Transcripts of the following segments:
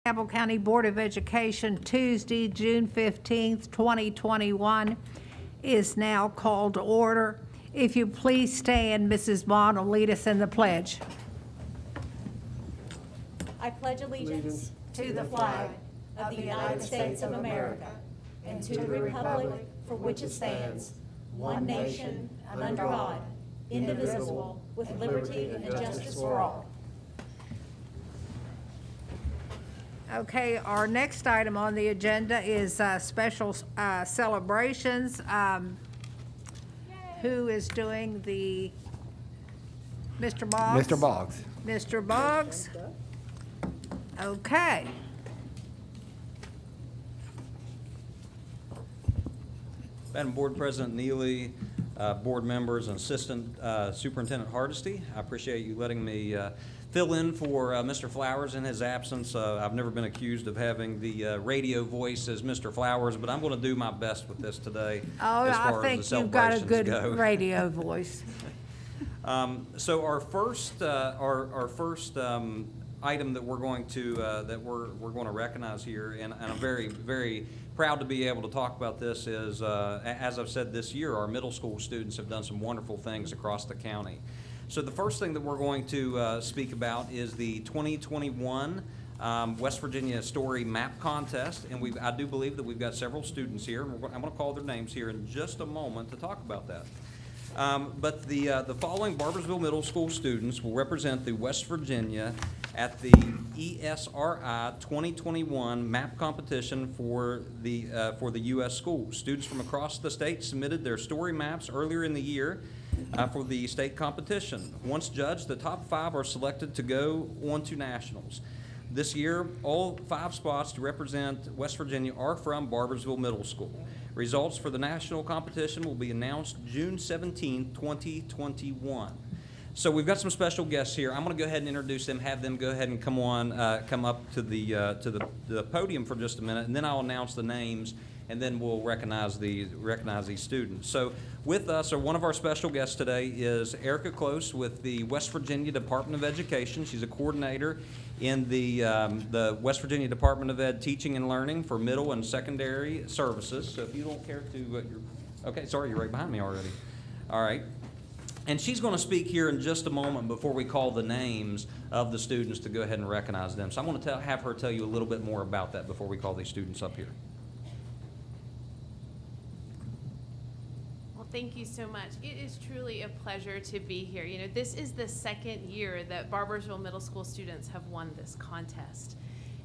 Cabell County Board of Education, Tuesday, June 15th, 2021, is now called to order. If you please stand, Mrs. Bond will lead us in the pledge. I pledge allegiance to the flag of the United States of America and to the republic for which it stands, one nation, under God, indivisible, with liberty and justice for all. Okay, our next item on the agenda is special celebrations. Who is doing the, Mr. Boggs? Mr. Boggs. Mr. Boggs? Okay. Madam Board President Neely, board members, and Assistant Superintendent Hardesty, I appreciate you letting me fill in for Mr. Flowers in his absence. I've never been accused of having the radio voice as Mr. Flowers, but I'm going to do my best with this today. Oh, as I far think as the you've got a celebrations good go. radio voice. So our first item that we're going to recognize here, and I'm very, very proud to be able to talk about this, is as I've said this year, our middle school students have done some wonderful things across the county. So the first thing that we're going to speak about is the 2021 West Virginia Story Map Contest, and I do believe that we've got several students here, and I'm going to call their names here in just a moment to talk about that. But the following Barbersville Middle School students will represent the West Virginia at the ESRI 2021 map competition for the U.S. schools. Students from across the state submitted their story maps earlier in the year for the state competition. Once judged, the top 5 are selected to go on to nationals. This year, all 5 spots to represent West Virginia are from Barbersville Middle School. Results for the national competition will be announced June 17, 2021. So we've got some special guests here. I'm going to go ahead and introduce them, have them go ahead and come up to the podium for just a minute, and then I'll announce the names, and then we'll recognize these students. So with us, or one of our special guests today, is Erica Close with the West Virginia Department of Education. She's a coordinator in the West Virginia Department of Ed Teaching and Learning for middle and secondary services. So if you don't care to, okay, sorry, you're right behind me already. All right. And she's going to speak here in just a moment before we call the names of the students to go ahead and recognize them. So I'm going to have her tell you a little bit more about that before we call these students up here. Well, thank you so much. It is truly a pleasure to be here. You know, this is the second year that Barbersville Middle School students have won this contest.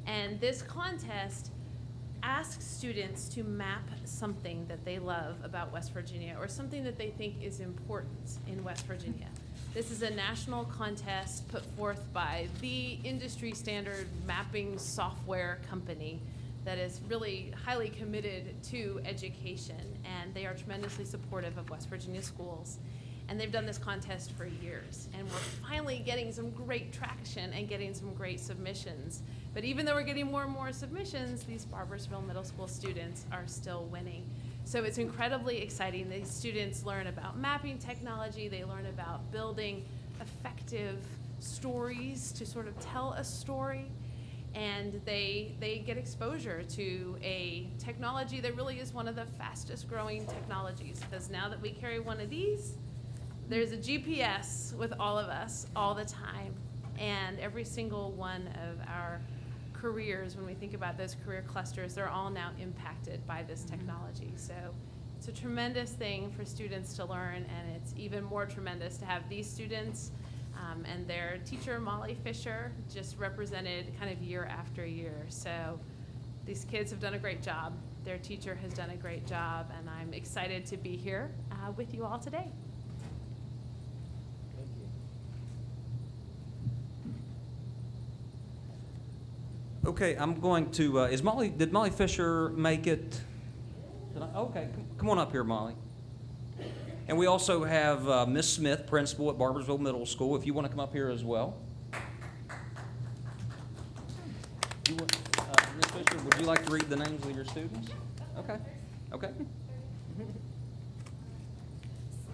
And this contest asks students to map something that they love about West Virginia or something that they think is important in West Virginia. This is a national contest put forth by the industry standard mapping software company that is really highly committed to education, and they are tremendously supportive of West Virginia schools. And they've done this contest for years, and we're finally getting some great traction and getting some great submissions. But even though we're getting more and more submissions, these Barbersville Middle School students are still winning. So it's incredibly exciting. These students learn about mapping technology, they learn about building effective stories to sort of tell a story, and they get exposure to a technology that really is one of the fastest growing technologies, because now that we carry one of these, there's a GPS with all of us all the time, and every single one of our careers, when we think about those career clusters, they're all now impacted by this technology. So it's a tremendous thing for students to learn, and it's even more tremendous to have these students and their teacher, Molly Fisher, just represented kind of year after year. So these kids have done a great job. Their teacher has done a great job, and I'm excited to be here with you all today. Okay, I'm going to, did Molly Fisher make it? Okay, come on up here, Molly. And we also have Miss Smith, principal at Barbersville Middle School, if you want to come up here as well. Miss Fisher, would you like to read the names of your students? Okay, okay.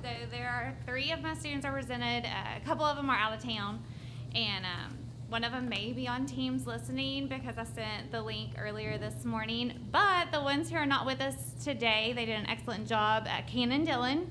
So there are 3 of my students represented. A couple of them are out of town, and One of them may be on Teams listening because I sent the link earlier this morning. But the ones who are not with us today, they did an excellent job. Cannon Dillon,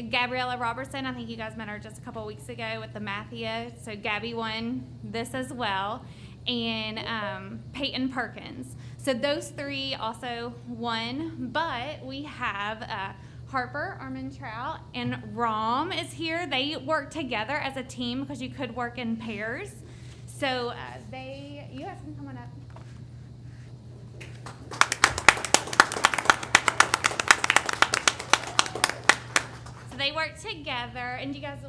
Gabriella Robertson, I think you guys met her just a couple of weeks ago with the Mathia. So Gabby won this as well. And Peyton Perkins. So those three also won. But we have Harper Armentrout and Rom is here. They work together as a team because you could work in pairs. So you guys can come on up. So they work together, and do you guys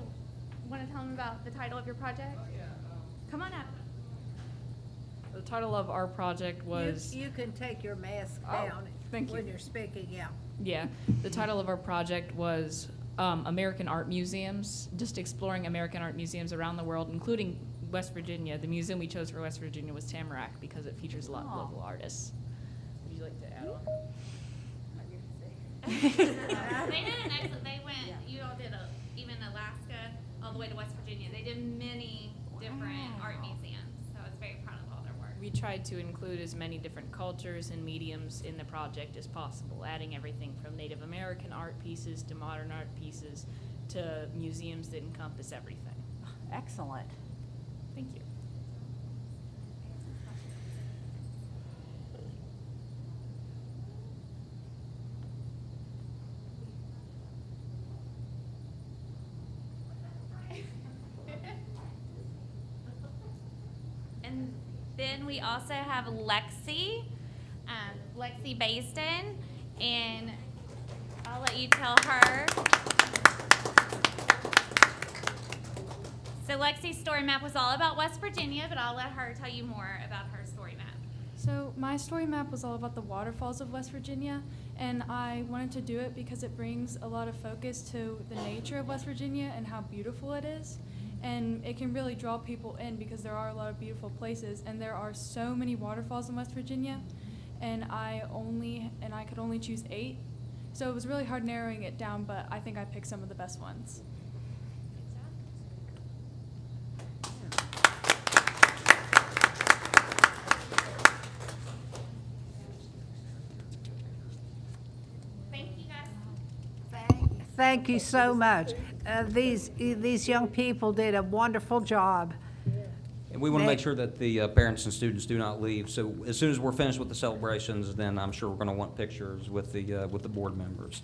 want to tell them about the title of your project? Come on up. The title of our project was, You can take your mask Oh, down thank you. when you're speaking, yeah, the title of our project was American Art Museums, just exploring American art museums around the world, including West Virginia. The museum we chose for West Virginia was Tamarack because it features a lot of local artists. Would you like to add on? They did an excellent. They went. You all did even Alaska all the way to West Virginia. They did many different art museums. So I was very proud of all their work. We tried to include as many different cultures and mediums in the project as possible, adding everything from Native American art pieces to modern art pieces to museums that encompass everything. Excellent. Thank you. And then we also have Lexi Basden, and I'll let you tell her. So Lexi's story map was all about West Virginia, but I'll let her tell you more about her story map. So my story map was all about the waterfalls of West Virginia, and I wanted to do it because it brings a lot of focus to the nature of West Virginia and how beautiful it is. And it can really draw people in because there are a lot of beautiful places, and there are so many waterfalls in West Virginia, and I could only choose 8. So it was really hard narrowing it down, but I think I picked some of the best ones. Thank you guys. Thank you so much. These young people did a wonderful job. And we want to make sure that the parents and students do not leave. So as soon as we're finished with the celebrations, then I'm sure we're going to want pictures with the board members.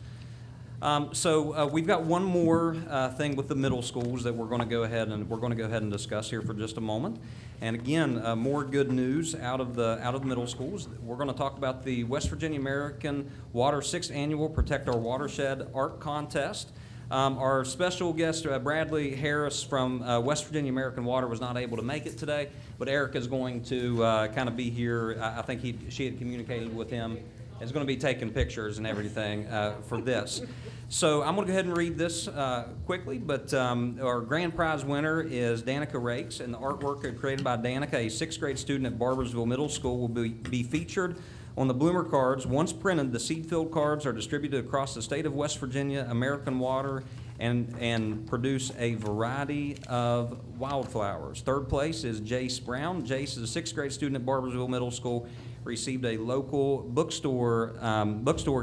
So we've got one more thing with the middle schools that we're going to go ahead and discuss here for just a moment. And again, more good news out of the middle schools. We're going to talk about the West Virginia American Water 6th Annual Protect Our Watershed Art Contest. Our special guest, Bradley Harris from West Virginia American Water, was not able to make it today, but Eric is going to kind of be here. I think she had communicated with him. Is going to be taking pictures and everything for this. So I'm going to go ahead and read this quickly, but our grand prize winner is Danica Rakes, and the artwork created by Danica, a 6th grade student at Barbersville Middle School, will be featured on the bloomer cards. Once printed, the seed-filled cards are distributed across the state of West Virginia, American Water, and produce a variety of wildflowers. 3rd place is Jace Brown. Jace is a 6th grade student at Barbersville Middle School, received a local bookstore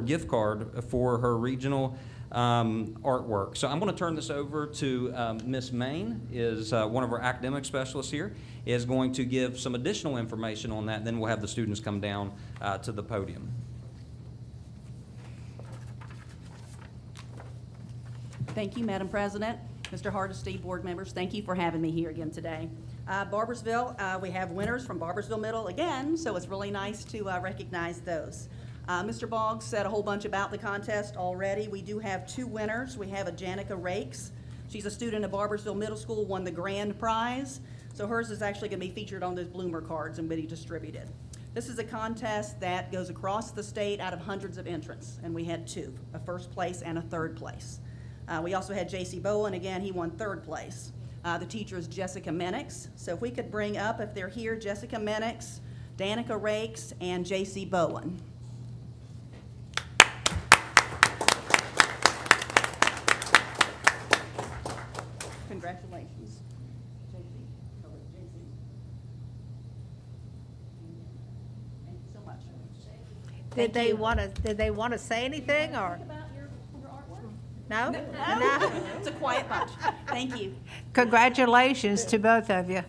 gift card for her regional artwork. So I'm going to turn this over to Miss Main, is one of our academic specialists here, is going to give some additional information on that. Then we'll have the students come down to the podium. Thank you, Madam President, Mr. Hardesty, board members. Thank you for having me here again today. Barbersville, we have winners from Barbersville Middle again, so it's really nice to recognize those. Mr. Boggs said a whole bunch about the contest already. We do have 2 winners. We have a Danica Rakes. She's a student at Barbersville Middle School, won the grand prize. So hers is actually going to be featured on those bloomer cards and be distributed. This is a contest that goes across the state out of hundreds of entrants, and we had 2, a 1st place and a 3rd place. We also had J.C. Bowen. Again, he won 3rd place. The teacher is Jessica Minix. So if we could bring up, if they're here, Jessica Minix, Danica Rakes, and J.C. Bowen. Congratulations. J.C. Did Thank they you. want to say anything or? About your artwork? No? No, it's a quiet bunch. Thank you. Congratulations to both of you.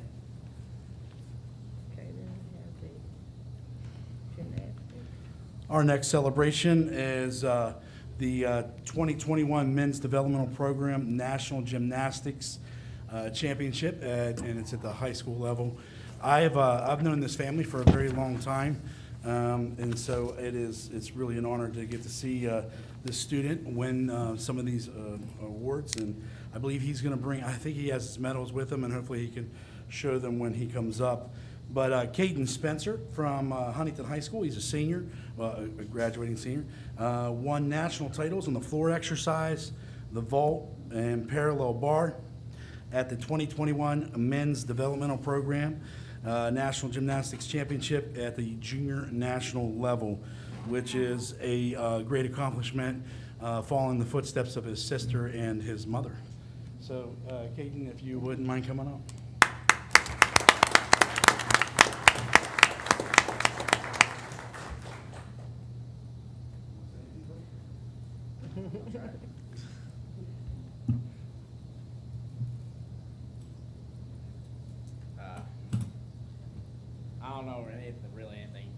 Our next celebration is the 2021 Men's Developmental Program National Gymnastics Championship, and it's at the high school level. I've known this family for a very long time, and so it's really an honor to get to see this student win some of these awards. And I believe he's going to bring, I think he has his medals with him, and hopefully he can show them when he comes up. But Caden Spencer from Huntington High School, he's a senior, a graduating senior, won national titles in the floor exercise, the vault, and parallel bar at the 2021 Men's Developmental Program National Gymnastics Championship at the junior national level, which is a great accomplishment, following the footsteps of his sister and his mother. So, Caden, if you wouldn't mind coming up. I don't know really anything.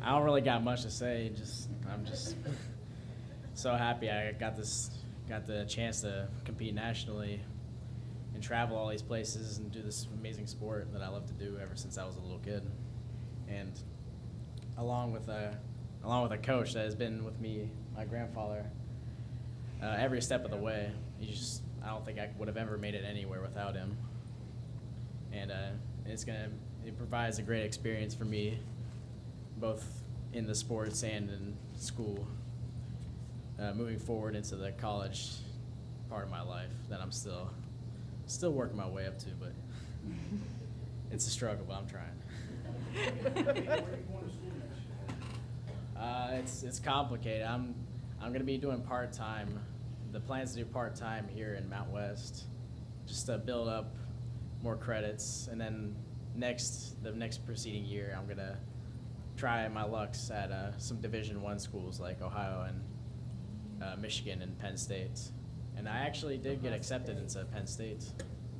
I don't really got much to say. I'm just so happy I got the chance to compete nationally and travel all these places and do this amazing sport that I love to do ever since I was a little kid. And along with a coach that has been with me, my grandfather, every step of the way. I don't think I would have ever made it anywhere without him. And it provides a great experience for me, both in the sports and in school, moving forward into the college part of my life that I'm still working my way up to, but it's a struggle, but I'm trying. It's complicated. I'm gonna be doing part-time. The plan's to do part-time here in Mount West, just to build up more credits, and then the next preceding year, I'm gonna try my lucks at some Division I schools like Ohio and Michigan and Penn State. And I actually did get accepted into Penn State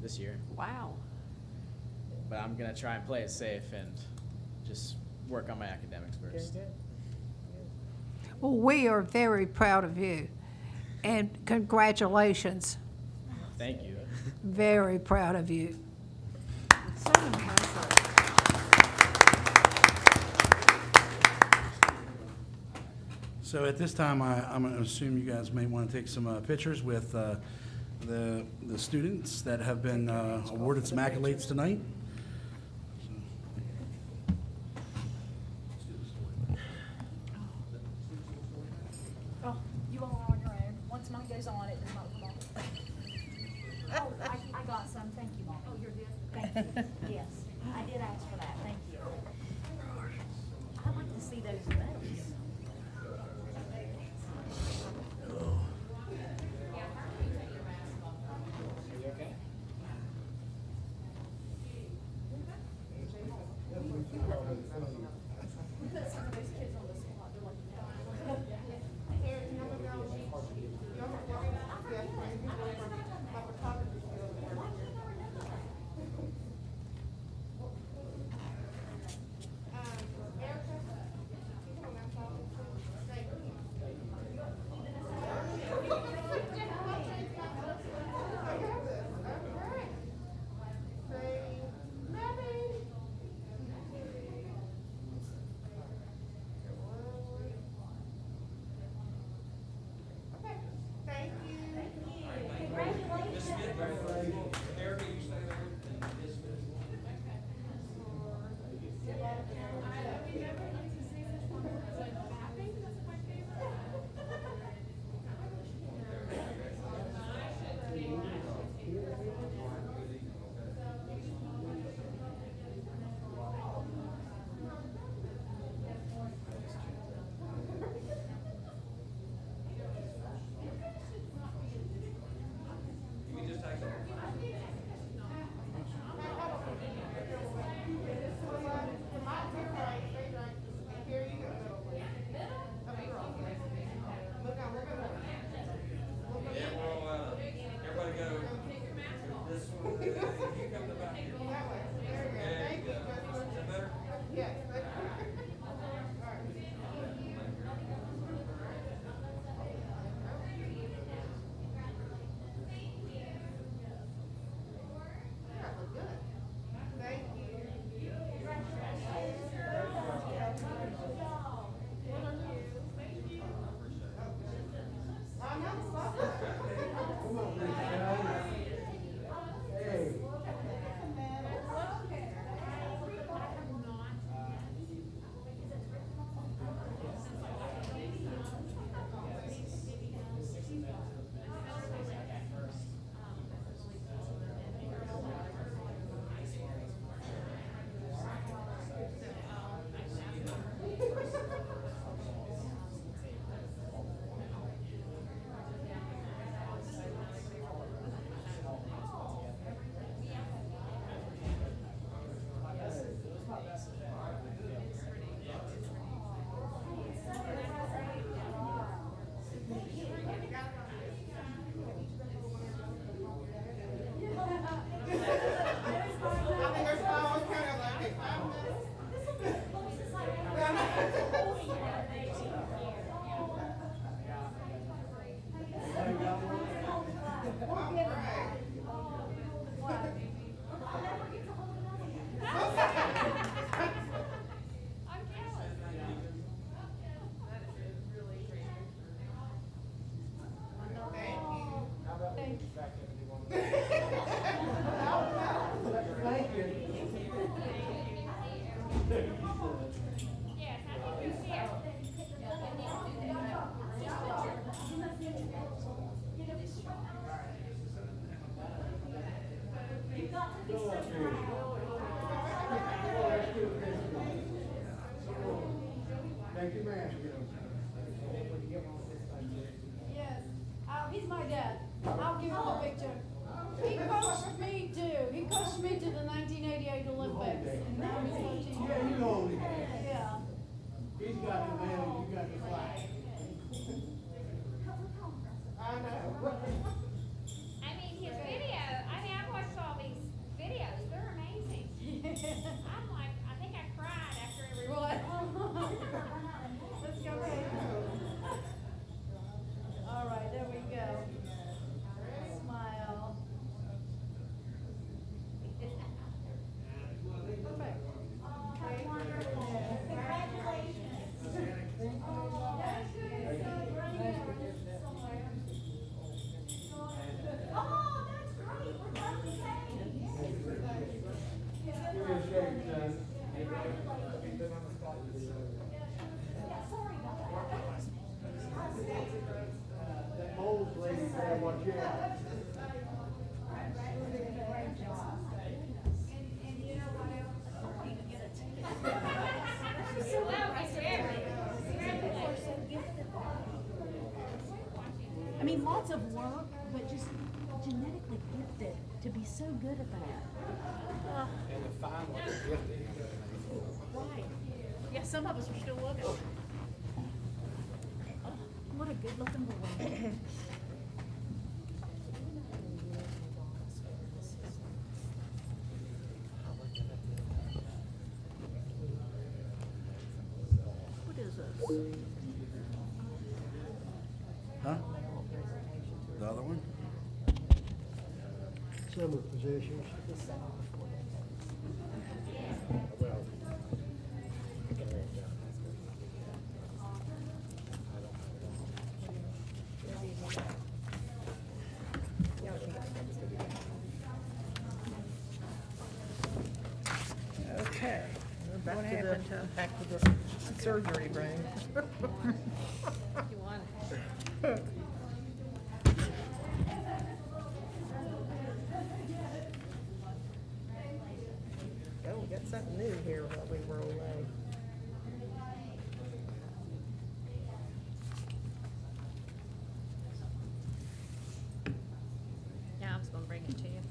this year. Wow. But I'm gonna try and play it safe and just work on my academics first. Well, we are very proud of you, and congratulations. Thank you. Very proud of you. So impressive. So at this time, I'm going to assume you guys may want to take some pictures with the students that have been awarded some accolades tonight. Oh, you all are on your own. Once mine goes on, it does not come off. Oh, I got some. Thank you, Mom. Oh, you're good? Thank you. Yes, I did ask for that. Thank you. I'd like to see those medals. Yes, he's my dad. I'll give him a picture. He coached me too. He coached me to the 1988 Olympics, and now he's coaching me. Yeah. He's got the medal, you got the flag. I know. I mean, his video, I've watched all these videos, they're amazing. I'm like, I think I cried after every one. Let's go ahead. All right, there we go. Smile. Perfect. That old lady said, watch out. I mean, lots of work, but just genetically gifted to be so good at that. And to find what they're gifted. Right. Yeah, some of us are still looking. What a good looking boy. What is this? Huh? The other one? Summer positions. Well. Okay. Back What to happened the, to- back to the surgery brain. You want it. Oh, we got something new here while we were away. Yeah, I'm just gonna bring it to you.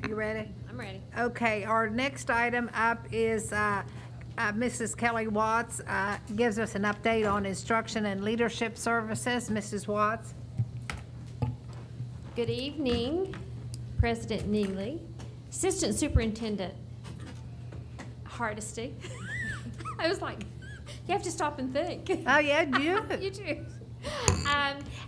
You ready? I'm ready. Okay, our next item up is Mrs. Kelly Watts gives us an update on instruction and leadership services. Mrs. Watts? Good evening, President Neely, Assistant Superintendent Hardesty. I was like, you have to stop and think. Oh, yeah, you do. You do.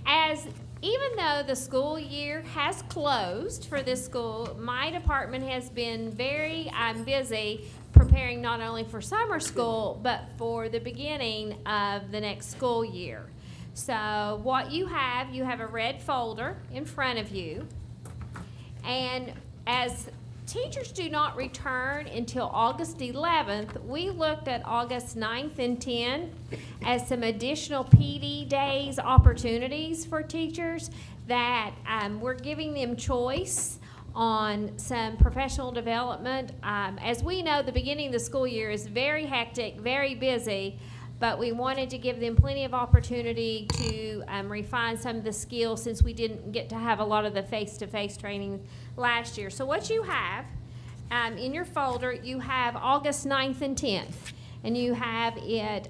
As even though the school year has closed for this school, my department has been very busy preparing not only for summer school, but for the beginning of the next school year. So what you have a red folder in front of you. And as teachers do not return until August 11th, we looked at August 9th and 10th as some additional PD days opportunities for teachers that we're giving them choice on some professional development. As we know, the beginning of the school year is very hectic, very busy, but we wanted to give them plenty of opportunity to refine some of the skills since we didn't get to have a lot of the face-to-face training last year. So what you have in your folder, you have August 9th and 10th, and you have it,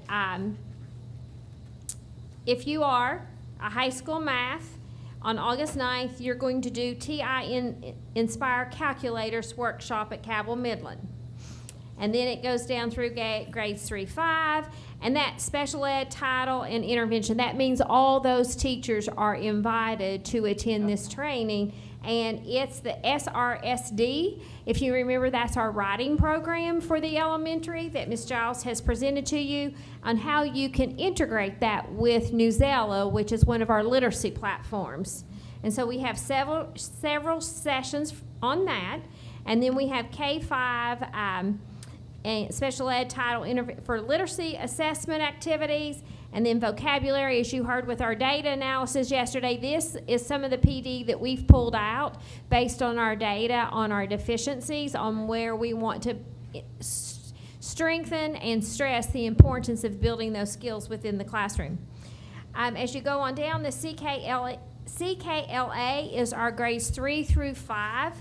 if you are a high school math, on August 9th, you're going to do TI Inspire Calculators Workshop at Cabell Midland. And then it goes down through grades 3-5, and that special ed title and intervention, that means all those teachers are invited to attend this training. And it's the SRSD. If you remember, that's our writing program for the elementary that Ms. Giles has presented to you on how you can integrate that with Newsela, which is one of our literacy platforms. And so we have several sessions on that. And then we have K-5 and special ed title for literacy assessment activities, and then vocabulary, as you heard with our data analysis yesterday. This is some of the PD that we've pulled out based on our data on our deficiencies, on where we want to strengthen and stress the importance of building those skills within the classroom. As you go on down, the CKLA is our grades 3 through 5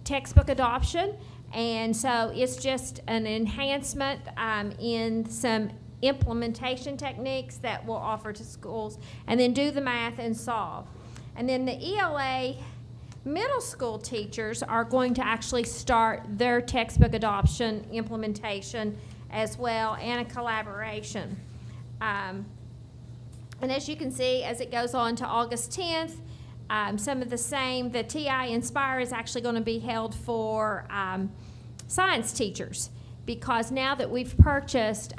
textbook adoption. And so it's just an enhancement in some implementation techniques that we'll offer to schools, and then do the math and solve. And then the ELA middle school teachers are going to actually start their textbook adoption implementation as well, and a collaboration. And as you can see, as it goes on to August 10th, some of the same, the TI Inspire is actually going to be held for science teachers, because now that we've purchased,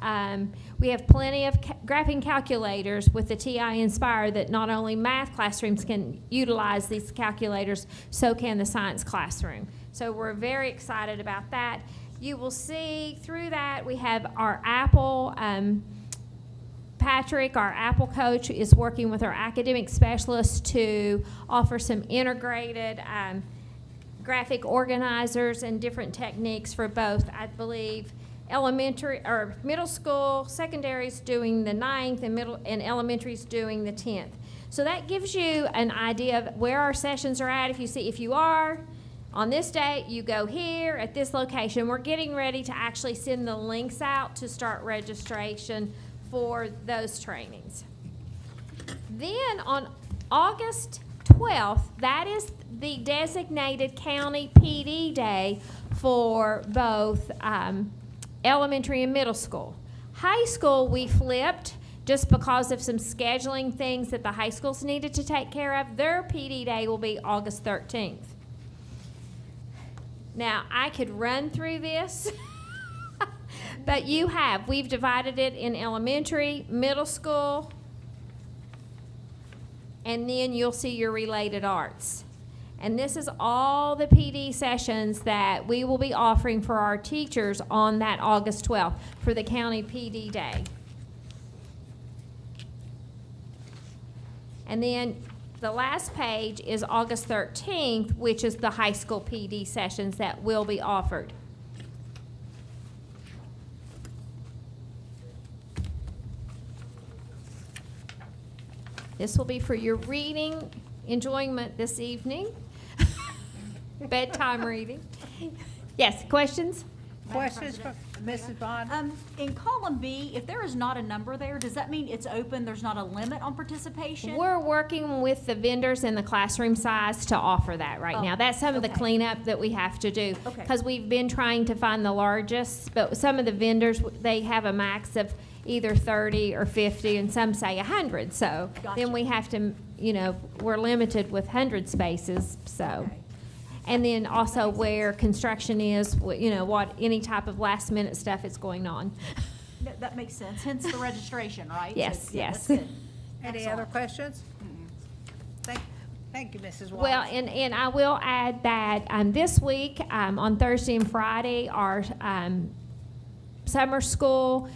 we have plenty of graphing calculators with the TI Inspire that not only math classrooms can utilize these calculators, so can the science classroom. So we're very excited about that. You will see through that we have our Apple, Patrick, our Apple coach, is working with our academic specialists to offer some integrated graphic organizers and different techniques for both, I believe, elementary or middle school, secondary's doing the 9th, and elementary's doing the 10th. So that gives you an idea of where our sessions are at. If you are on this date, you go here at this location. We're getting ready to actually send the links out to start registration for those trainings. Then on August 12th, that is the designated county PD day for both elementary and middle school. High school, we flipped just because of some scheduling things that the high schools needed to take care of. Their PD day will be August 13th. Now, I could run through this, but we've divided it in elementary, middle school, and then you'll see your related arts. And this is all the PD sessions that we will be offering for our teachers on that August 12th for the county PD day. And then the last page is August 13th, which is the high school PD sessions that will be offered. This will be for your reading enjoyment this evening. Bedtime reading. Yes, questions? Questions for Mrs. Bond? In column B, if there is not a number there, does that mean it's open, there's not a limit on participation? We're working with the vendors and the classroom size to offer that right now. That's some of the cleanup that we have to do. Okay. Because we've been trying to find the largest, but some of the vendors, they have a max of either 30 or 50, and some say 100. So Gotcha. then we have to, we're limited with 100 spaces, so. Okay. And then also where construction is, what any type of last minute stuff is going on. No, that makes sense, hence the registration, right? Yes, So, yeah, yes. that's good. Any other questions? Thank you, Mrs. Watts. Well, and I will add that this week, on Thursday and Friday, our summer school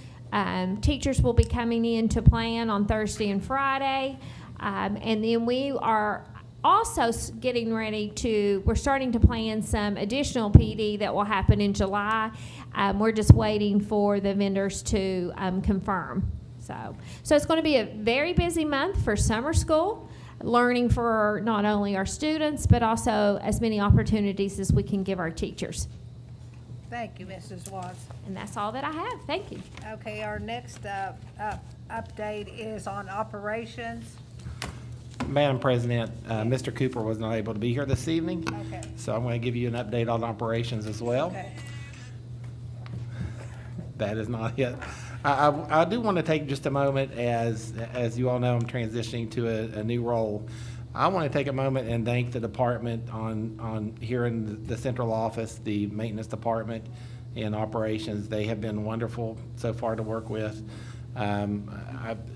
teachers will be coming in to plan on Thursday and Friday. And then we are also getting ready we're starting to plan some additional PD that will happen in July. We're just waiting for the vendors to confirm. So it's going to be a very busy month for summer school, learning for not only our students, but also as many opportunities as we can give our teachers. Thank you, Mrs. Watts. And that's all that I have. Thank you. Okay, our next update is on operations. Madam President, Mr. Cooper was not able to be here this evening, Okay. so I'm going to give you an update on operations as well. Okay. That is not it. I do want to take just a moment, as you all know, I'm transitioning to a new role. I want to take a moment and thank the department on here in the central office, the maintenance department and operations. They have been wonderful so far to work with.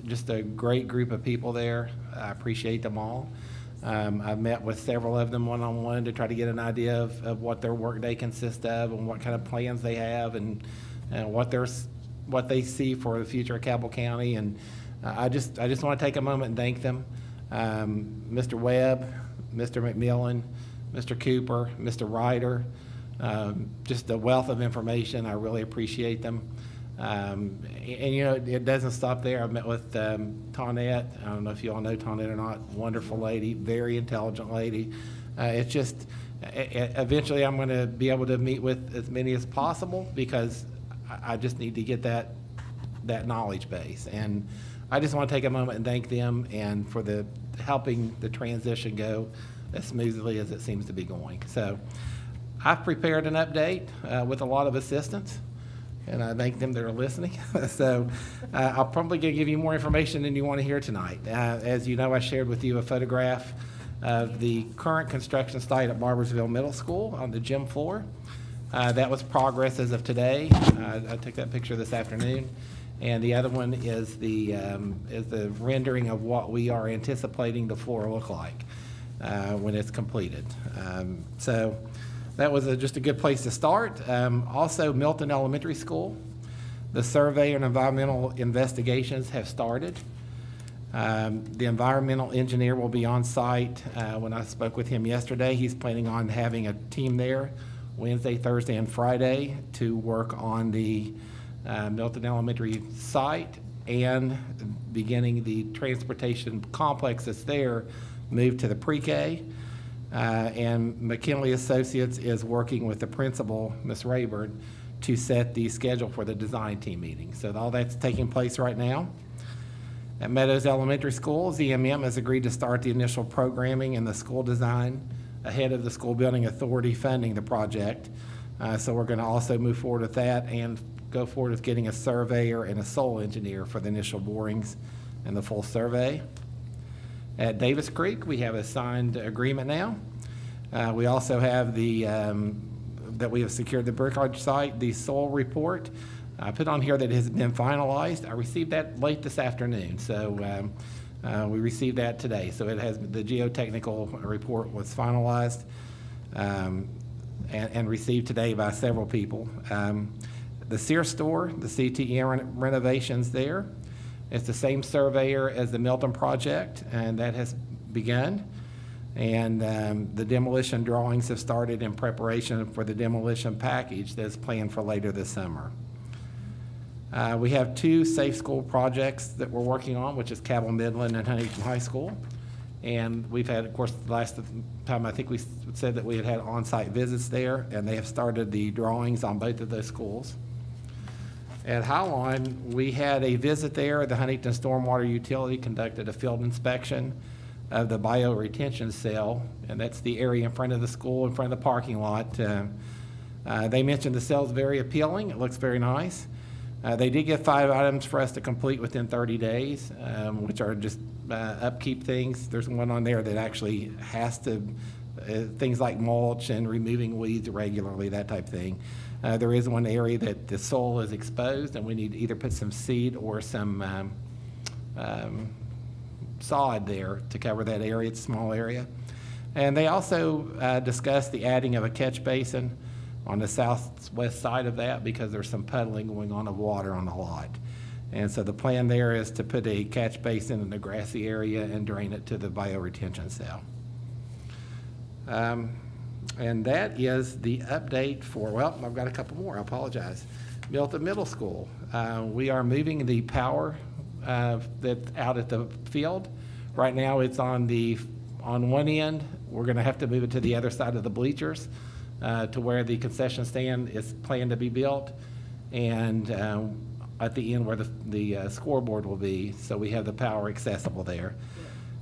Just a great group of people there. I appreciate them all. I've met with several of them one-on-one to try to get an idea of what their workday consists of and what kind of plans they have and what they see for the future of Cabell County. And I just want to take a moment and thank them. Mr. Webb, Mr. McMillan, Mr. Cooper, Mr. Ryder, just a wealth of information. I really appreciate them. And you know, it doesn't stop there. I met with Tonette. I don't know if you all know Tonette or not. Wonderful lady, very intelligent lady. It's just, eventually I'm going to be able to meet with as many as possible because I just need to get that knowledge base. And I just want to take a moment and thank them and for the helping the transition go as smoothly as it seems to be going. So I've prepared an update with a lot of assistance, and I thank them that are listening. So I'll probably give you more information than you want to hear tonight. As you know, I shared with you a photograph of the current construction site at Barbersville Middle School on the gym floor. That was progress as of today. I took that picture this afternoon. And the other one is the rendering of what we are anticipating the floor look like when it's completed. So that was just a good place to start. Also, Milton Elementary School, the survey and environmental investigations have started. The environmental engineer will be on site. When I spoke with him yesterday, he's planning on having a team there Wednesday, Thursday, and Friday to work on the Milton Elementary site and beginning the transportation complex that's there, moved to the pre-K. And McKinley Associates is working with the principal, Ms. Rayburn, to set the schedule for the design team meeting. So all that's taking place right now. At Meadows Elementary School, ZMM has agreed to start the initial programming and the school design ahead of the School Building Authority funding the project. So we're going to also move forward with that and go forward with getting a surveyor and a soil engineer for the initial borings and the full survey. At Davis Creek, we have a signed agreement now. We also have that we have secured the Brickyard site, the soil report. I put on here that it has been finalized. I received that late this afternoon, so we received that today. So it has, the geotechnical report was finalized and received today by several people. The Sears store, the CTE renovations there, it's the same surveyor as the Milton project, and that has begun. And the demolition drawings have started in preparation for the demolition package that's planned for later this summer. We have two safe school projects that we're working on, which is Cabell Midland and Huntington High School. And we've had, of course, the last time I think we said that we had on-site visits there, and they have started the drawings on both of those schools. At Highline, we had a visit there. The Huntington Stormwater Utility conducted a field inspection of the bioretention cell, and that's the area in front of the school, in front of the parking lot. They mentioned the cell's very appealing. It looks very nice. They did get 5 items for us to complete within 30 days, which are just upkeep things. There's one on there that actually has to, things like mulch and removing weeds regularly, that type of thing. There is one area that the soil is exposed, and we need to either put some seed or some sod there to cover that area. It's a small area. And they also discussed the adding of a catch basin on the southwest side of that because there's some puddling going on of water on the lot. And so the plan there is to put a catch basin in the grassy area and drain it to the bioretention cell. And that is the update for, well, I've got a couple more, I apologize. Milton Middle School. We are moving the power that's out at the field. Right now it's on one end. We're gonna have to move it to the other side of the bleachers to where the concession stand is planned to be built, and at the end where the scoreboard will be, so we have the power accessible there.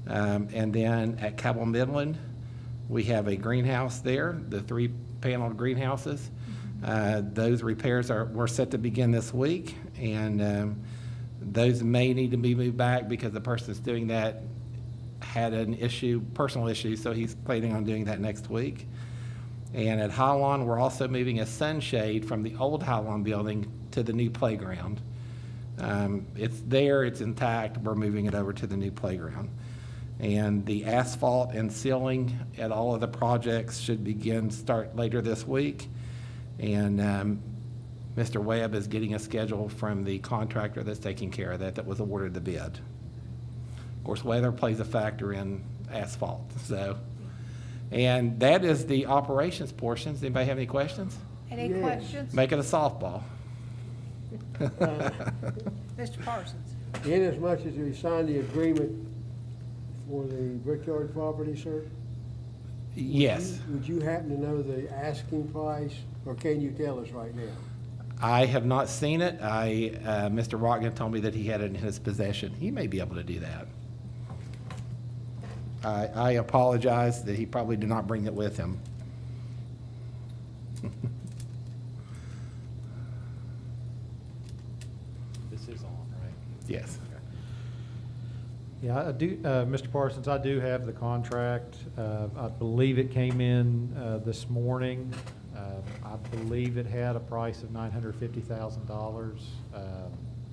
And then at Cabell Midland, we have a greenhouse there, the 3-paneled greenhouses. Those repairs were set to begin this week, and those may need to be moved back because the person that's doing that had an issue, personal issue, so he's planning on doing that next week. And at Highline, we're also moving a sunshade from the old Highline building to the new playground. It's there, it's intact, we're moving it over to the new playground. And the asphalt and sealing at all of the projects should start later this week. And Mr. Webb is getting a schedule from the contractor that's taking care of that was awarded the bid. Of course, weather plays a factor in asphalt. So And that is the operations portions. Anybody have any questions? Any Yes. questions? Make it a softball. Mr. Parsons? Inasmuch as we signed the agreement for the Brickyard property, sir? Yes. Would you happen to know the asking price, or can you tell us right now? I have not seen it. Mr. Rockman told me that he had it in his possession. He may be able to do that. I apologize that he probably did not bring it with him. This is on, right? Yes. Yeah, I do, Mr. Parsons, I do have the contract. I believe it came in this morning. I believe it had a price of $950,000,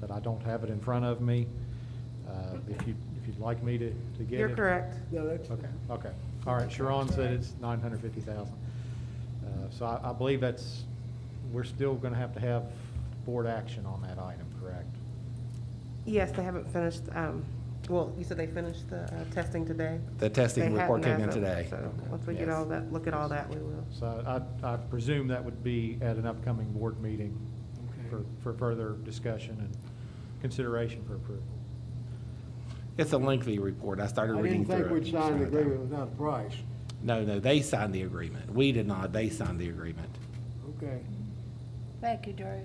but I don't have it in front of me. If you'd like me to get it. You're correct. No, that's. Okay, okay. All right, Sharon said it's 950,000. So I believe we're still gonna have to have board action on that item, correct? Yes, they haven't finished, well, you said they finished the testing today? The testing They report hadn't came in as of- today. So, once we get Yes. all that, look at all that, we will. So I presume that would be at an upcoming board meeting for further discussion and consideration for approval. It's a lengthy report. I started reading through it. I didn't think we'd sign the agreement without a price. No, they signed the agreement. We did not. They signed the agreement. Okay, Thank you, Drew.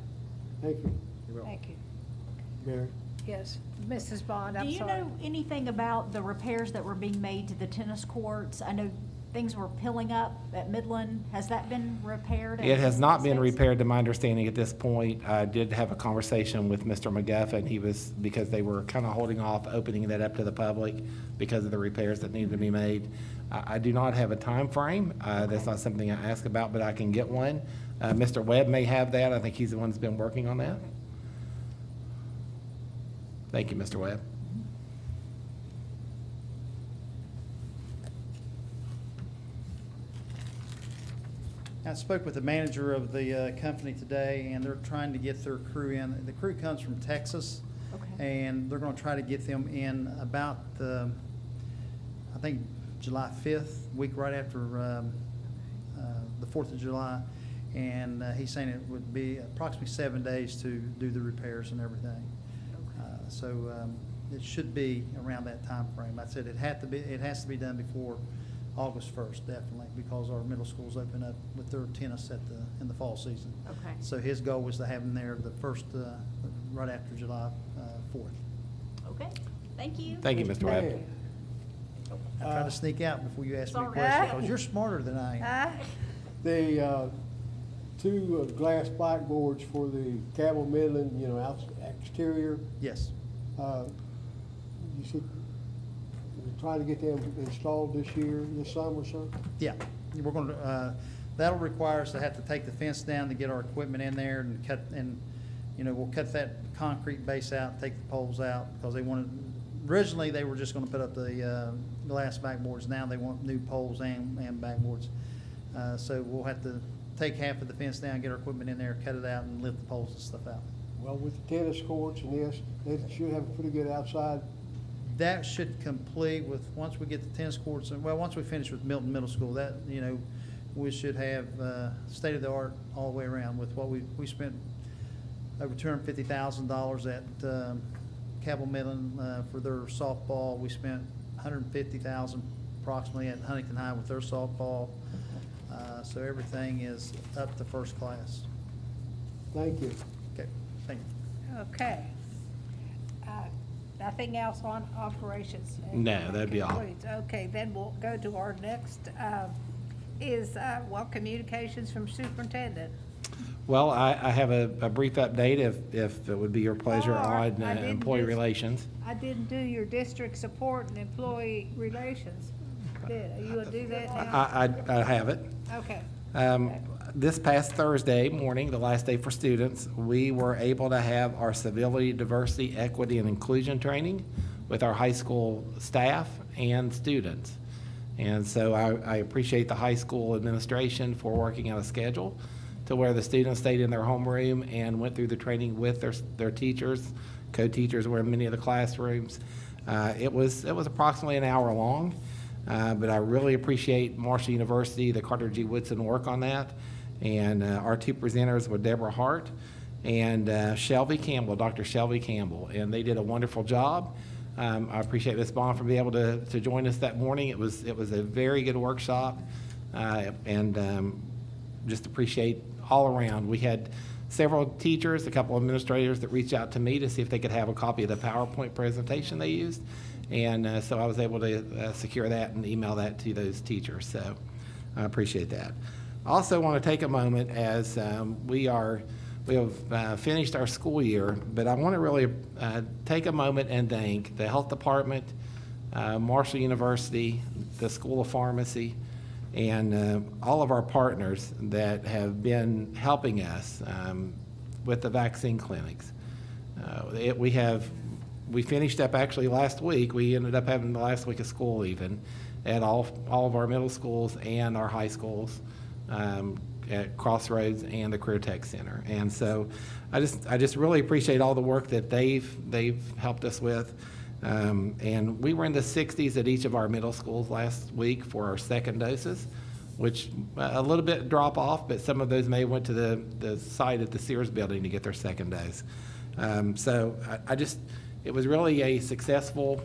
thank you, Thank you. Mary. Yes, Mrs. Bond, Do I'm you sorry. know anything about the repairs that were being made to the tennis courts? I know things were pilling up at Midland. Has that been repaired? It has not been States? repaired to my understanding at this point. I did have a conversation with Mr. McGuffin. Because they were kind of holding off opening that up to the public because of the repairs that needed to be made. I do not have a time frame. That's not something I asked about, but I can get one. Mr. Webb may have that. I think he's the one that's been working on that. Thank you, Mr. Webb. I spoke with the manager of the company today, and they're trying to get their crew in. The crew comes from Texas, Okay. and they're going to try to get them in about I think, July 5th, week right after the 4th of July. And he's saying it would be approximately 7 days to do the repairs and everything. So it should be around that time frame. I said it has to be done before August 1st, definitely, because our middle schools open up with their tennis in the fall season. Okay. So his goal was to have them there the first, right after July 4th. Okay, thank you. Thank you, Mr. Webb. I tried to sneak out before you asked me a Sorry. question, because you're smarter than I am. The, two glass blackboards for the Cabell Midland, exterior, Yes. you said you're trying to get them installed this summer, sir? Yeah, we're going to, that'll require us to have to take the fence down to get our equipment in there and we'll cut that concrete base out, take the poles out, because originally they were just going to put up the glass backboards. Now they want new poles and backboards. So we'll have to take half of the fence down, get our equipment in there, cut it out, and lift the poles and stuff out. Well, with the tennis courts and this, they should have a pretty good outside. That should complete once we get the tennis courts, once we finish with Milton Middle School, we should have state-of-the-art all the way around with what we spent over $250,000 at Cabell Midland for their softball. We spent $150,000 approximately at Huntington High with their softball. So everything is up to first class. Thank you. Okay, thank you. Okay. Nothing else on operations? No, that'd be all. Concludes. Okay, then we'll go to our next, communications from superintendent. Well, I have a brief update if it would be your pleasure Oh, on I didn't employee just- relations. I didn't do your district support and employee relations. You will do that now? I have it. Okay. This past Thursday morning, the last day for students, we were able to have our civility, diversity, equity, and inclusion training with our high school staff and students. And so I appreciate the high school administration for working out a schedule to where the students stayed in their homeroom and went through the training with their teachers. Co-teachers were in many of the classrooms. It was approximately an hour long. But I really appreciate Marshall University, the Carter G. Woodson work on that. And our two presenters were Deborah Hart and Shelby Campbell, Dr. Shelby Campbell. And they did a wonderful job. I appreciate Ms. Bond for being able to join us that morning. It was a very good workshop. And just appreciate all around. We had several teachers, a couple of administrators that reached out to me to see if they could have a copy of the PowerPoint presentation they used. And so I was able to secure that and email that to those teachers. So I appreciate that. I also want to take a moment as we have finished our school year, but I want to really take a moment and thank the Health Department, Marshall University, the School of Pharmacy, and all of our partners that have been helping us with the vaccine clinics. We finished up actually last week. We ended up having the last week of school even at all of our middle schools and our high schools at Crossroads and the Career Tech Center. And so I just really appreciate all the work that they've helped us with. And we were in the 60s at each of our middle schools last week for our second doses, which a little bit drop off, but some of those may went to the site at the Sears building to get their second dose. So it was really a successful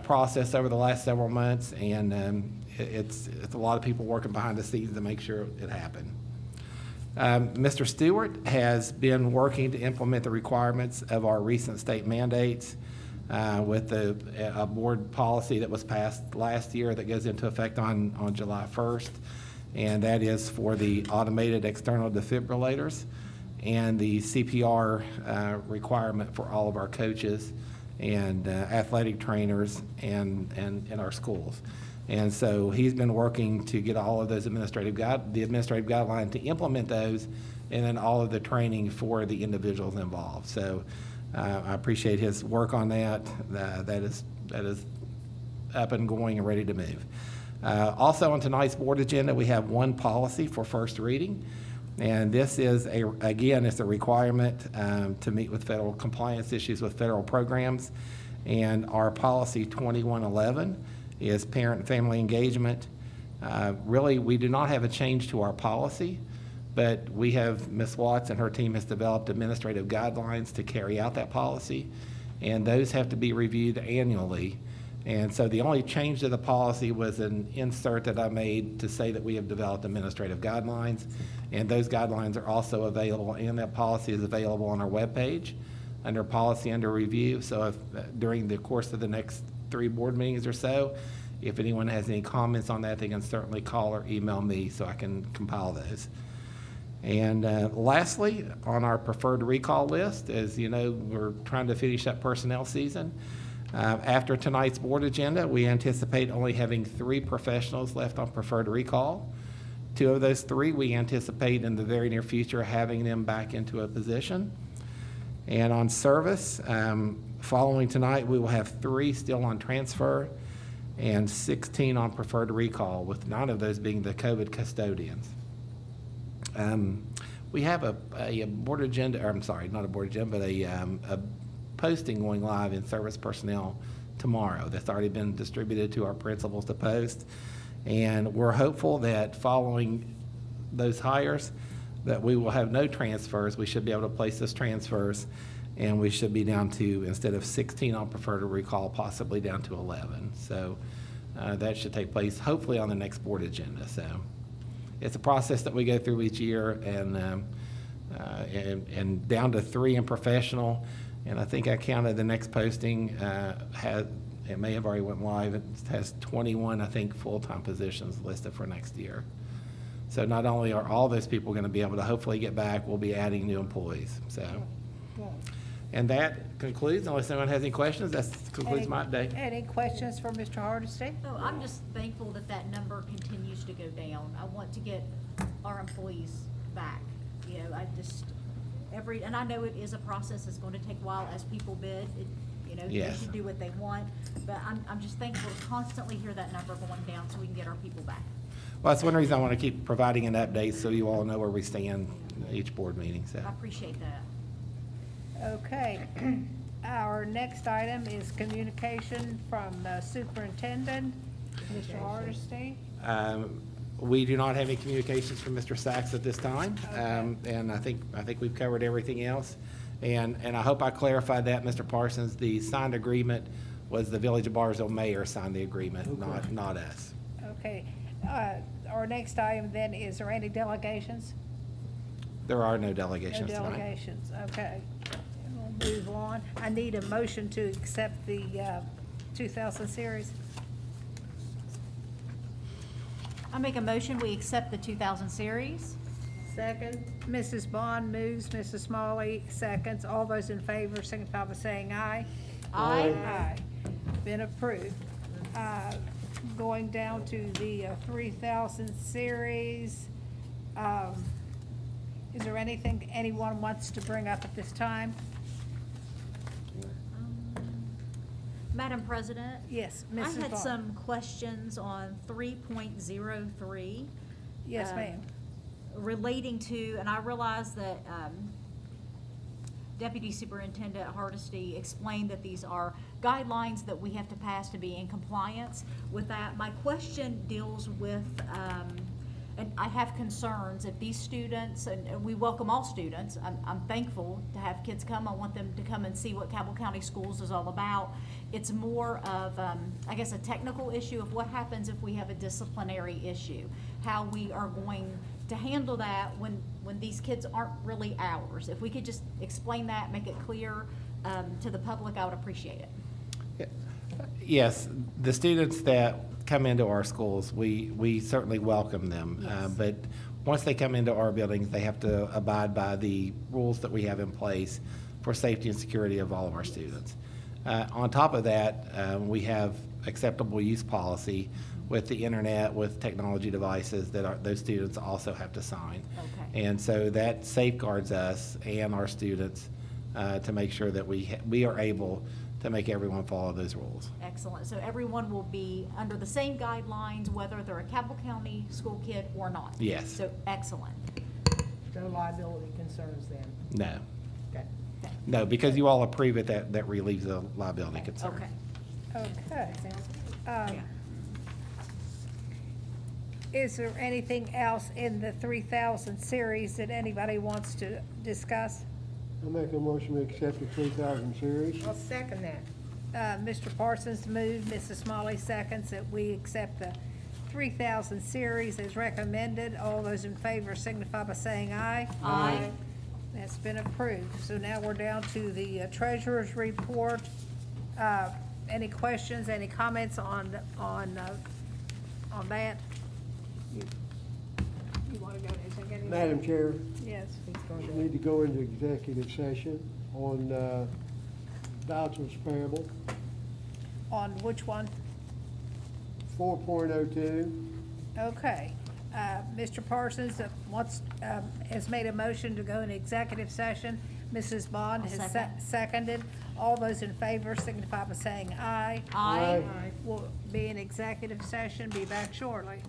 process over the last several months, and it's a lot of people working behind the scenes to make sure it happened. Mr. Stewart has been working to implement the requirements of our recent state mandates with a board policy that was passed last year that goes into effect on July 1st, and that is for the automated external defibrillators and the CPR requirement for all of our coaches and athletic trainers and in our schools. And so he's been working to get all of those administrative guidelines to implement those, and then all of the training for the individuals involved. So I appreciate his work on that. That is up and going and ready to move. Also on tonight's board agenda, we have one policy for first reading. And this is, it's a requirement to meet with federal compliance issues with federal programs. And our policy 2111 is parent and family engagement. Really, we do not have a change to our policy, but we have, Ms. Watts and her team has developed administrative guidelines to carry out that policy, and those have to be reviewed annually. And so the only change to the policy was an insert that I made to say that we have developed administrative guidelines, and those guidelines are also available, and that policy is available on our webpage under policy under review. So if during the course of the next 3 board meetings or so, if anyone has any comments on that, they can certainly call or email me so I can compile those. And lastly, on our preferred recall list, as you know, we're trying to finish up personnel season. After tonight's board agenda, we anticipate only having 3 professionals left on preferred recall. 2 of those 3 we anticipate in the very near future having them back into a position. And on service, following tonight, we will have 3 still on transfer and 16 on preferred recall, with 9 of those being the COVID custodians. We have a board agenda, or I'm sorry, not a board agenda, but a posting going live in service personnel tomorrow that's already been distributed to our principals to post. And we're hopeful that following those hires that we will have no transfers. We should be able to place those transfers, and we should be down to, instead of 16 on preferred recall, possibly down to 11. So that should take place hopefully on the next board agenda. So it's a process that we go through each year, and down to 3 in professional. And I think I counted the next posting it may have already went live. It has 21, I think, full-time positions listed for next year. So not only are all those people going to be able to hopefully get back, we'll be adding new employees. So, and that concludes, unless anyone has any questions, that concludes my update. Any questions for Mr. Hardesty? Oh, I'm just thankful that that number continues to go down. I want to get our employees back. You know, and I know it is a process. It's going to take a while as people bid. Yes. They should do what they want. But I'm just thankful to constantly hear that number going down so we can get our people back. Well, that's one reason I want to keep providing an update so you all know where we stand each board meeting. So I appreciate that. Okay. Our next item is communication from the superintendent Mr. Hardesty? We do not have any communications from Mr. Sachs at this time, and I think we've covered everything else. And I hope I clarified that, Mr. Parsons. The signed agreement was the Village of Barbersville mayor signed the agreement, not us. Okay. Our next item then, is there any delegations? There are no delegations No tonight. delegations, okay. We'll move on. I need a motion to accept the 2000 series. I make a motion, we accept the 2000 series. Second. Mrs. Bond moves, Mrs. Smalley seconds. All those in favor signify by saying aye. Aye. Aye. Been approved. Going down to the 3000 series. Is there anything anyone wants to bring up at this time? Madam President? Yes, I Mrs. had Bond. some questions on 3.03. Yes, ma'am. Relating to, and I realize that Deputy Superintendent Hardesty explained that these are guidelines that we have to pass to be in compliance with that. My question deals with, and I have concerns if these students, and we welcome all students, I'm thankful to have kids come. I want them to come and see what Cabell County Schools is all about. It's more of, I guess, a technical issue of what happens if we have a disciplinary issue, how we are going to handle that when these kids aren't really ours. If we could just explain that, make it clear to the public, I would appreciate it. Yes, the students that come into our schools, we certainly welcome them. Yes. But once they come into our buildings, they have to abide by the rules that we have in place for safety and security of all of our students. On top of that, we have acceptable use policy with the internet, with technology devices that those students also have to sign. Okay. And so that safeguards us and our students to make sure that we are able to make everyone follow those rules. Excellent. So everyone will be under the same guidelines, whether they're a Cabell County school kid or not? Yes. So, excellent. No liability concerns then? No. Okay. No, because you all approve it, that relieves the liability concern. Okay. Okay. Is there anything else in the 3000 series that anybody wants to discuss? I make a motion to accept the 3000 series. I'll second that. Mr. Parsons moved, Mrs. Smalley seconds that we accept the 3000 series as recommended. All those in favor signify by saying aye. Aye. That's been approved. So now we're down to the treasurer's report. Any questions, any comments on that? You want to go to executive? Madam Chair, Yes. we need to go into executive session on vouchers payable, On which one? 4.02. Okay. Mr. Parsons has made a motion to go in executive session. Mrs. Bond I'll has second. seconded. All those in favor signify by saying aye. Aye. We'll be in executive session. Be back shortly.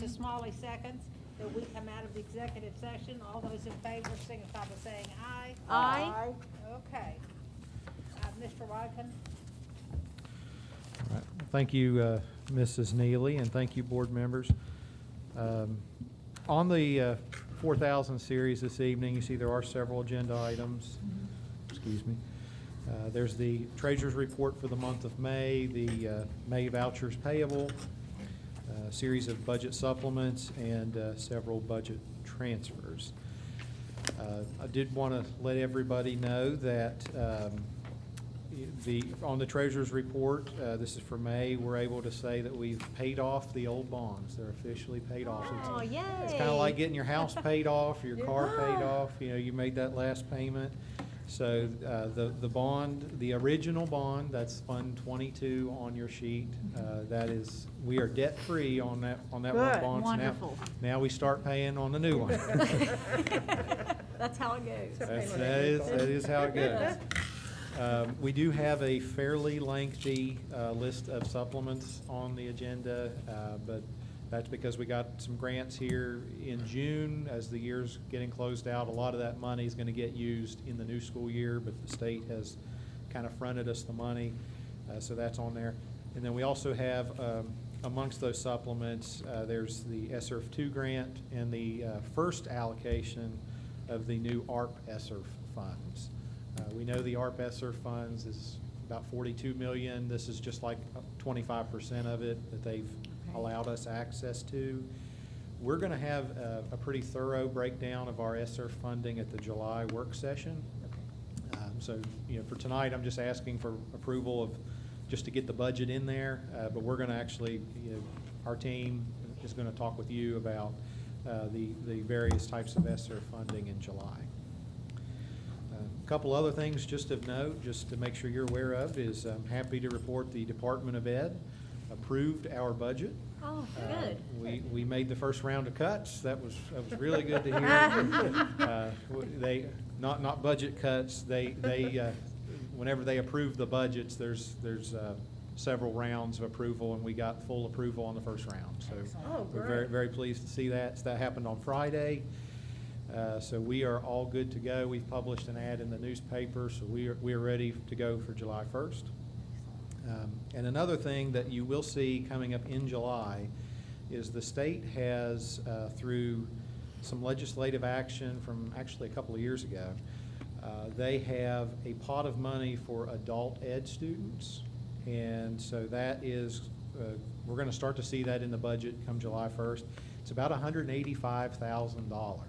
Mr. Smalley seconds that we come out of the executive session. All those in favor signify by saying aye. Aye. Okay. Mr. Wyken? All right. Well, thank you, Mrs. Neely, and thank you, board members. On the 4,000 series this evening, you see there are several agenda items. Excuse me. There's the treasurer's report for the month of May, the May vouchers payable, a series of budget supplements, and several budget transfers. I did want to let everybody know that on the treasurer's report, this is for May, we're able to say that we've paid off the old bonds. They're officially paid off. So Oh, yay. it's kind of like getting your house paid off, your car paid off, you made that last payment. So the bond, the original bond, that's Fund 22 on your sheet, we are debt-free on that one Good. bond. So Wonderful. Now we start paying on the new one. That's how it goes. That is how it goes. We do have a fairly lengthy list of supplements on the agenda, but that's because we got some grants here in June. As the year's getting closed out, a lot of that money is going to get used in the new school year, but the state has kind of fronted us the money, so that's on there. And then we also have, amongst those supplements, there's the SRF 2 grant and the first allocation of the new ARP SRF funds. We know the ARP SRF funds is about 42 million. This is just like 25% of it that they've allowed us access to. We're going to have a pretty thorough breakdown of our SRF funding at the July work session. So, for tonight, I'm just asking for approval of just to get the budget in there. But we're going to actually, our team is going to talk with you about the various types of SRF funding in July. A couple other things just of note, just to make sure you're aware of, is I'm happy to report the Department of Ed approved our budget. Oh, good. We made the first round of cuts. That was really good to hear. They not budget cuts. They whenever they approve the budgets, there's several rounds of approval, and we got full approval on the first round. So we're very, very pleased to see that. So that happened on Friday. So we are all good to go. We've published an ad in the newspaper, so we are ready to go for July 1st. And another thing that you will see coming up in July is the state has, through some legislative action from actually a couple of years ago, they have a pot of money for adult ed students. And so that is, we're going to start to see that in the budget come July 1st. It's about $185,000.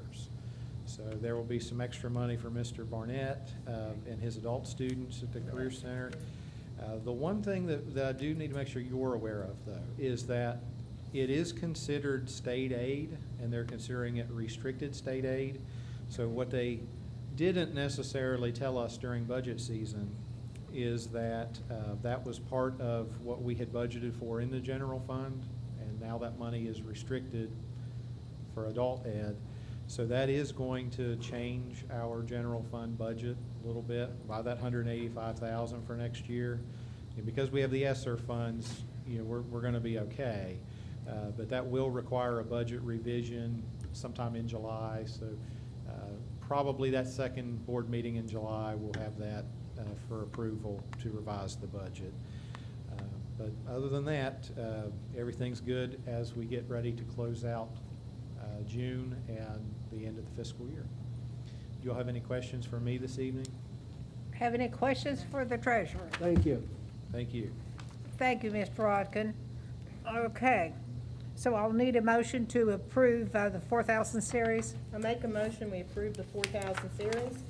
So there will be some extra money for Mr. Barnett and his adult students at the Career Center. The one thing that I do need to make sure you're aware of, though, is that it is considered state aid, and they're considering it restricted state aid. So what they didn't necessarily tell us during budget season is that that was part of what we had budgeted for in the general fund, and now that money is restricted for adult ed. So that is going to change our general fund budget a little bit by that $185,000 for next year. And because we have the ESSER funds, we're going to be okay. But that will require a budget revision sometime in July. So probably that second board meeting in July, we'll have that for approval to revise the budget. But other than that, everything's good as we get ready to close out June and the end of the fiscal year. Do you all have any questions for me this evening? Have any questions for the treasurer? Thank you. Thank you. Thank you, Mr. Rodkin. Okay, so I'll need a motion to approve the 4,000 series. I make a motion, we approve the 4,000 series.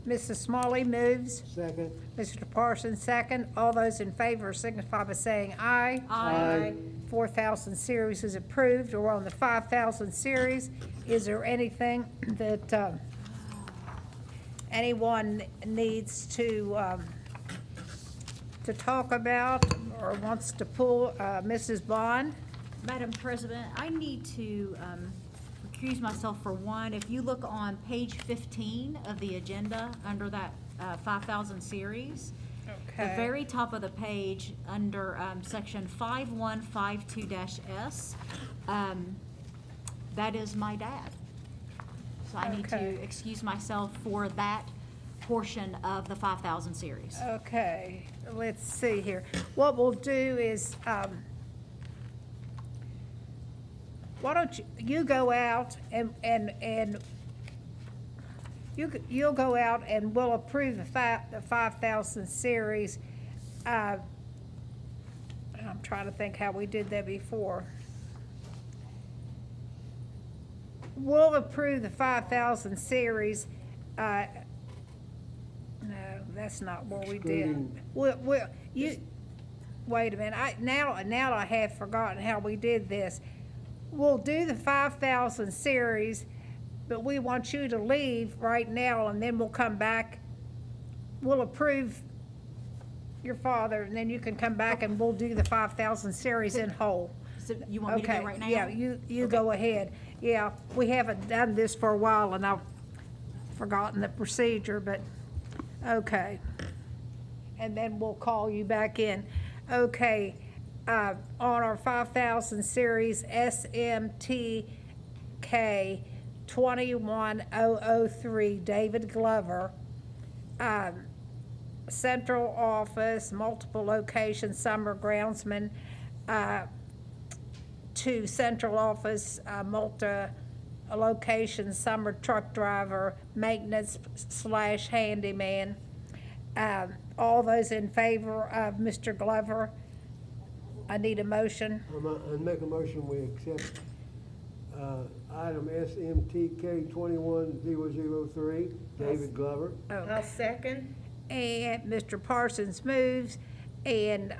Mrs. Smalley moves. Second. Mr. Parsons second. All those in favor signify by saying aye. Aye. 4,000 series is approved. We're on the 5,000 series. Is there anything that anyone needs to talk about or wants to pull? Mrs. Bond? Madam President, I need to recuse myself for one. If you look on page 15 of the agenda, under that 5,000 series, the very top of the page, under section 5152-S, that is my dad. So I need to Okay. excuse myself for that portion of the 5,000 series. Okay, let's see here. What we'll do is, why don't you go out and you'll go out and we'll approve the 5,000 series. I'm trying to think how we did that before. We'll approve the 5,000 series. No, that's not what we did. Excluding- Wait a minute, now I have forgotten how we did this. We'll do the 5,000 series, but we want you to leave right now, and then we'll come back. We'll approve your father, and then you can come back and we'll do the 5,000 series in whole. So you want me to go right now? Yeah, you go ahead. Yeah, we haven't done this for a while, and I've forgotten the procedure, but, okay. And then we'll call you back in. Okay, on our 5,000 series, SMTK 21003, David Glover. Central office, multiple locations, summer groundsman, to central office, multi-location, summer truck driver, maintenance / handyman. All those in favor of Mr. Glover? I need a motion. I make a motion, we accept, item SMTK 21003, David Glover. I'll second. And Mr. Parsons moves, and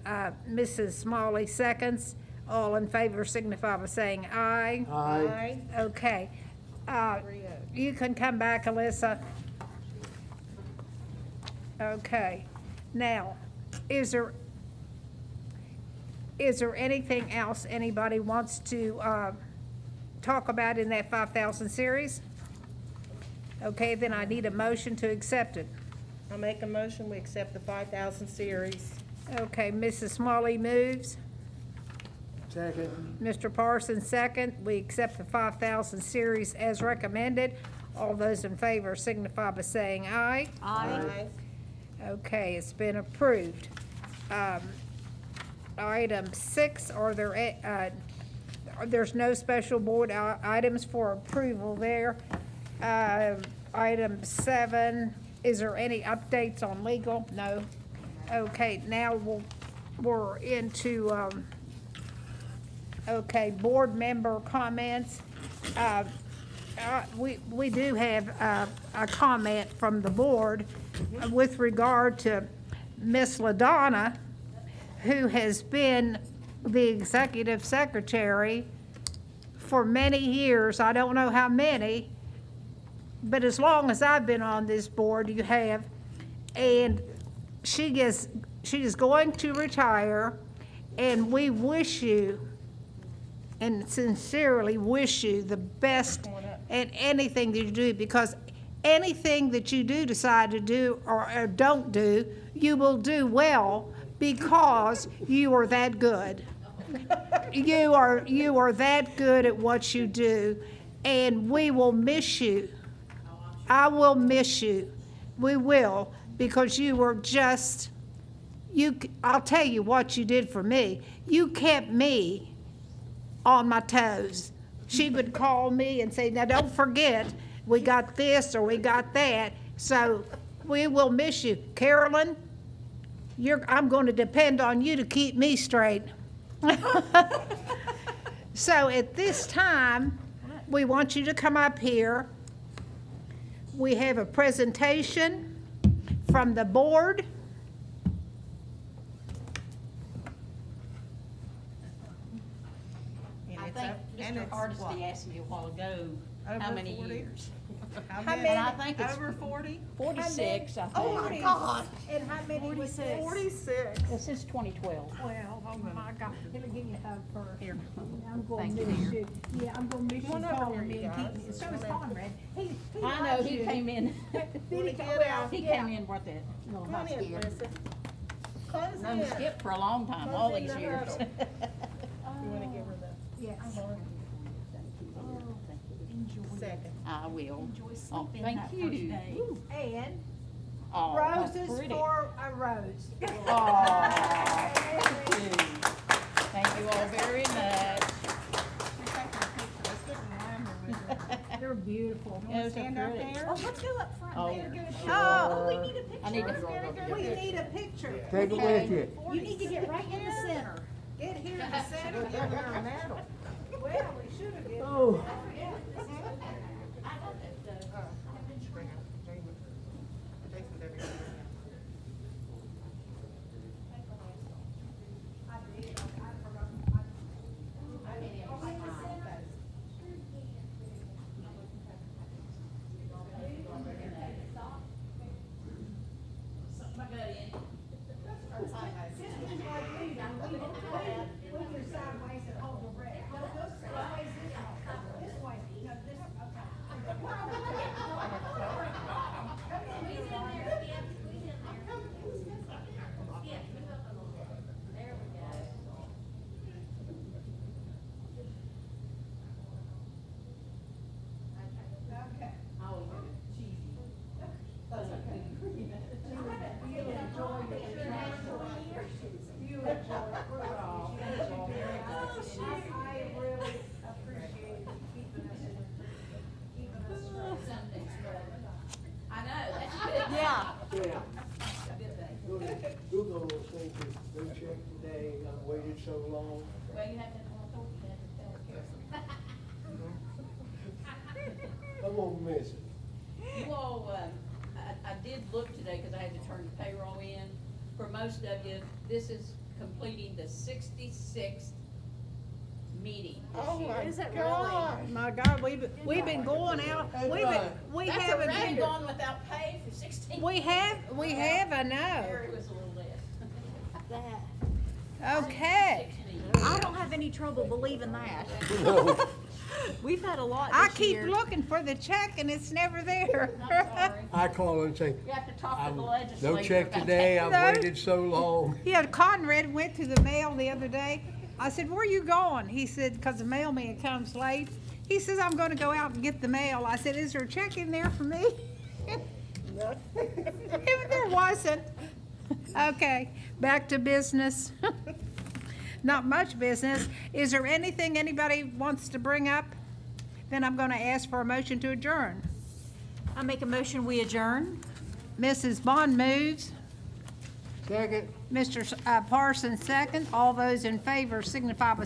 Mrs. Smalley seconds. All in favor signify by saying aye. Aye. Okay. You can come back, Alyssa. Okay. Now, is there anything else anybody wants to talk about in that 5,000 series? Okay, then I need a motion to accept it. I make a motion, we accept the 5,000 series. Okay, Mrs. Smalley moves. Second. Mr. Parsons second. We accept the 5,000 series as recommended. All those in favor signify by saying aye. Aye. Okay, it's been approved. Item 6, there's no special board items for approval there. Item 7, is there any updates on legal? No. Okay, now we're into, okay, board member comments. We do have a comment from the board with regard to Miss LaDonna, who has been the executive secretary for many years. I don't know how many, but as long as I've been on this board, you have. And she is going to retire, and we wish you, and sincerely wish you the best in anything that you do, because anything that you do decide to do or don't do, you will do well, because you are that good. You are that good at what you do, and we will miss you. I will miss you. We will, because you were just, I'll tell you what you did for me. You kept me on my toes. She would call me and say, now don't forget, we got this or we got that. So we will miss you. Carolyn, I'm going to depend on you to keep me straight. So at this time, we want you to come up here. We have a presentation from the board. I think Mr. Hardesty asked me a while ago, how Over many 40? years? How And many? I think it's Over 40? 46, I think. Oh, my God. And how many was this? 46. Since 2012. Well, oh my God, let me give you a hug first. Here. I'm gonna Thank you, miss dear. you. Yeah, I'm gonna miss you Come on over calling here, me and you keeping me. guys. So is Conrad. He I know, loves he you. came in, he came in with that little Come on husky. in, Melissa. Close Known in. Skip for a long time, Close all in these the years. huddle. You wanna give her the? Yes. second. I will. Enjoy Oh, sleeping thank that first you. day. And Oh, that's roses pretty. for a rose. Aw, thank you. Thank you all very much. They're beautiful. Yeah, stand out there? Oh, let's go up front Oh, there. sure. Oh, we need a picture. I need to- We need a picture. Take it with you. You need to get right in the center. Get here in the center, give her a medal. Well, we should have given. Oh. Yeah. Google those things, they checked today, I waited so long. Well, you have to, I'm gonna miss it. You all, I did look today because I had to turn the payroll in. For most of you, this is completing the 66th meeting this year. Is it God, my God, we've been going out, we That's haven't already been. gone without pay for 16. We have, I know. Mary was a little less. Okay. I don't have any trouble believing that. We've had a lot I this keep year. looking for the check and it's never there. I'm sorry. I call and say, You have to talk to the legislature. no check about today, that. I've No. waited so long. Yeah, Conrad went to the mail the other day. I said, where are you going? He said, because the mailman comes late. He says, I'm gonna go out and get the mail. I said, is there a check in there for me? There wasn't. Okay, back to business. Not much business. Is there anything anybody wants to bring up? Then I'm gonna ask for a motion to adjourn. I make a motion, we adjourn. Mrs. Bond moves. Second. Mr. Parsons second. All those in favor signify by